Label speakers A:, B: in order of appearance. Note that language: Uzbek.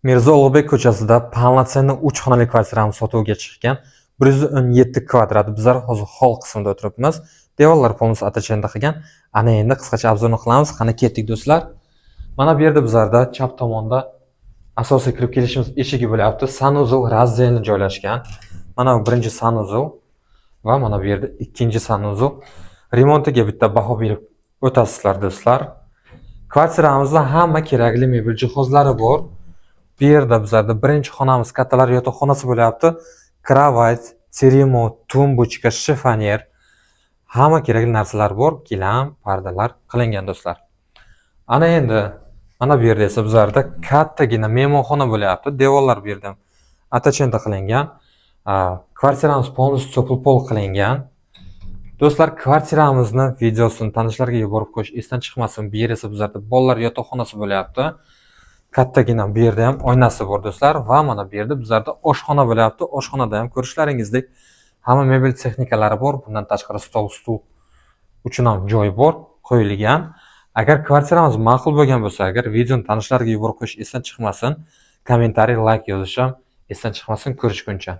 A: Mirzo Ulug'bek ko'chasida polnotsенный 3 xonali kvartiramiz sotuvga chiqqan. 117 kvadrat. Bizlar hozir hol qismida o'tiribmiz. Devorlar polностью atachenda qilgan. Ana endi qisqacha obzorni qilamiz. Qani ketdik do'stlar. Mana bu yerda bizlarda chap tomonda asosiy kirib kelishimiz eshigi bo'lyapti. Sanuzul razdelni joylashgan. Mana bu birinchi sanuzul va mana bu yerda ikkinchi sanuzul. Remontiga bitta baho berib o'tasizlar do'stlar. Kvartiramizda hamma kerakli mebel jihozlari bor. Bu yerda bizlarda birinchi xonamiz kattalar yotoqxonasi bo'lyapti. Kravat, terimo, tumbuchka, shifonyer, hamma kerakli narsalar bor. Gilam, pardalar qilingan do'stlar. Ana endi mana bu yerda esa bizlarda kattagina mehmonxona bo'lyapti. Devorlar bu yerda atachenda qilingan. Kvartiramiz polностью pol qilingan. Do'stlar, kvartiramizni videosini tanishlarga yuborib qo'yish esdan chiqmasin. Bu yer esa bizlarda bolalar yotoqxonasi bo'lyapti. Kattagina bu yerda ham oynasi bor do'stlar va mana bu yerda bizlarda oshxona bo'lyapti. Oshxonada ham ko'rishlaringizdek hamma mebel texnikalari bor. Bundan tashqari stol, stul uchun ham joy bor, qo'yilgan. Agar kvartiramiz ma'qul bo'lgan bo'lsa, agar videoni tanishlarga yuborib qo'yish esdan chiqmasin, kommentariy, like yozish ham esdan chiqmasin. Ko'rishguncha.